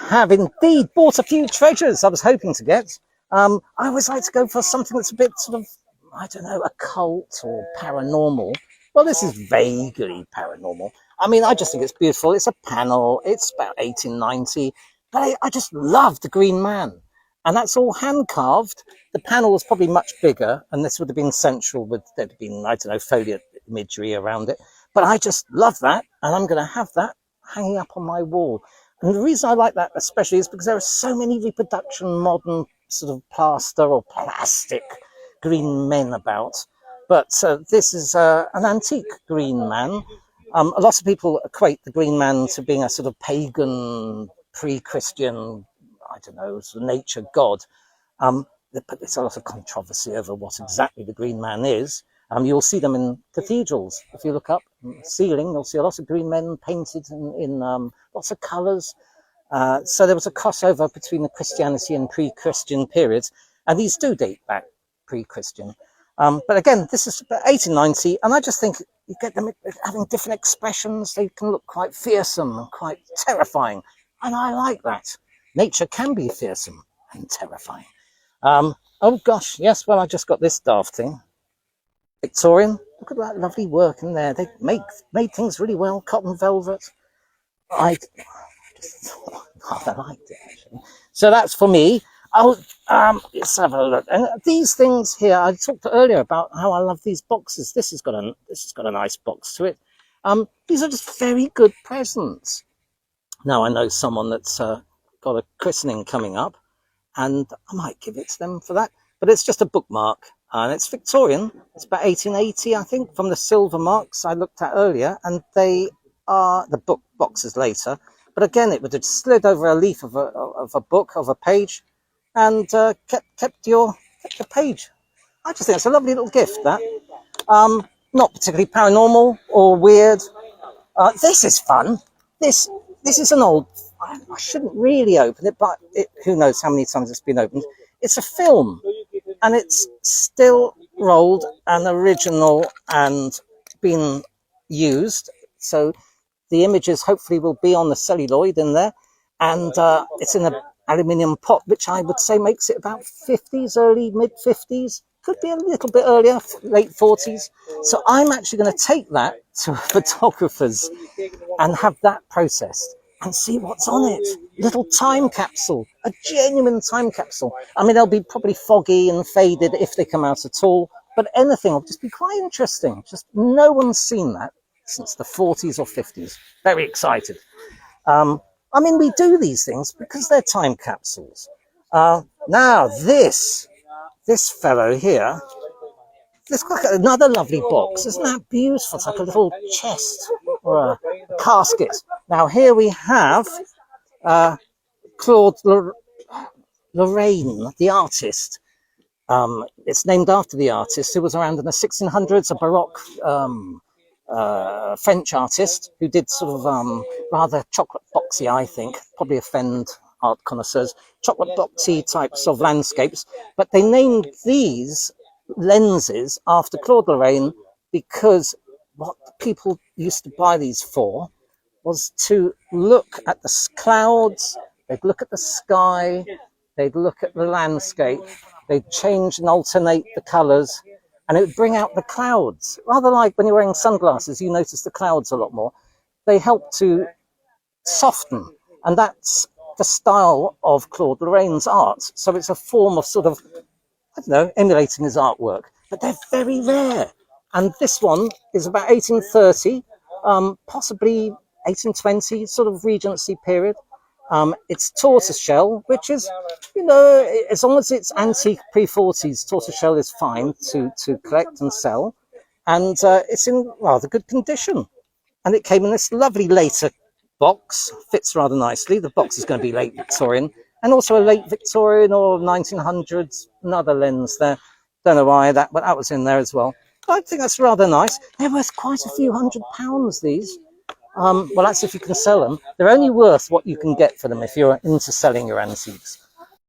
have indeed bought a few treasures I was hoping to get. I always like to go for something that's a bit sort of, I don't know, occult or paranormal. Well, this is vaguely paranormal. I mean, I just think it's beautiful. It's a panel. It's about 1890. But I just love the Green Man. And that's all hand-carved. The panel was probably much bigger, and this would have been central with, there'd have been, I don't know, foliate imagery around it. But I just love that, and I'm going to have that hanging up on my wall. And the reason I like that especially is because there are so many reproduction modern sort of plaster or plastic green men about. But this is an antique Green Man. A lot of people equate the Green Man to being a sort of pagan, pre-Christian, I don't know, sort of nature god. But there's a lot of controversy over what exactly the Green Man is. You'll see them in cathedrals. If you look up the ceiling, you'll see a lot of green men painted in lots of colours. So there was a crossover between the Christianity and pre-Christian periods, and these do date back pre-Christian. But again, this is 1890, and I just think you get them having different expressions. They can look quite fearsome and quite terrifying, and I like that. Nature can be fearsome and terrifying. Oh gosh, yes, well, I just got this daft thing. Victorian, look at that lovely work in there. They made things really well, cotton velvet. I just rather liked it, actually. So that's for me. Let's have a look. And these things here, I talked earlier about how I love these boxes. This has got a nice box to it. These are just very good presents. Now I know someone that's got a christening coming up, and I might give it to them for that. But it's just a bookmark, and it's Victorian. It's about 1880, I think, from the silver marks I looked at earlier, and they are the book boxes later. But again, it would have slid over a leaf of a book, of a page, and kept your page. I just think it's a lovely little gift, that. Not particularly paranormal or weird. This is fun. This is an old... I shouldn't really open it, but who knows how many times it's been opened. It's a film, and it's still rolled and original and been used. So the images hopefully will be on the celluloid in there, and it's in an aluminium pot, which I would say makes it about 50s, early mid-50s. Could be a little bit earlier, late 40s. So I'm actually going to take that to photographers and have that processed and see what's on it. Little time capsule, a genuine time capsule. I mean, they'll be probably foggy and faded if they come out at all, but anything will just be quite interesting. Just no one's seen that since the 40s or 50s. Very excited. I mean, we do these things because they're time capsules. Now, this fellow here, there's like another lovely box. Isn't that beautiful? It's like a little chest or a casket. Now, here we have Claude Lorraine, the artist. It's named after the artist who was around in the 1600s, a Baroque French artist who did sort of rather chocolate boxy, I think, probably offend art connoisseurs, chocolate boxy types of landscapes. But they named these lenses after Claude Lorraine because what people used to buy these for was to look at the clouds, they'd look at the sky, they'd look at the landscape, they'd change and alternate the colours, and it would bring out the clouds. Rather like when you're wearing sunglasses, you notice the clouds a lot more. They help to soften, and that's the style of Claude Lorraine's art. So it's a form of sort of, I don't know, emulating his artwork. But they're very rare. And this one is about 1830, possibly 1820, sort of Regency period. It's tortoiseshell, which is, you know, as long as it's antique pre-40s, tortoiseshell is fine to collect and sell. And it's in rather good condition. And it came in this lovely later box, fits rather nicely. The box is going to be late Victorian, and also a late Victorian or 1900s, another lens there. Don't know why but that was in there as well. I think that's rather nice. They're worth quite a few £100s, these. Well, that's if you can sell them. They're only worth what you can get for them if you're into selling your antiques.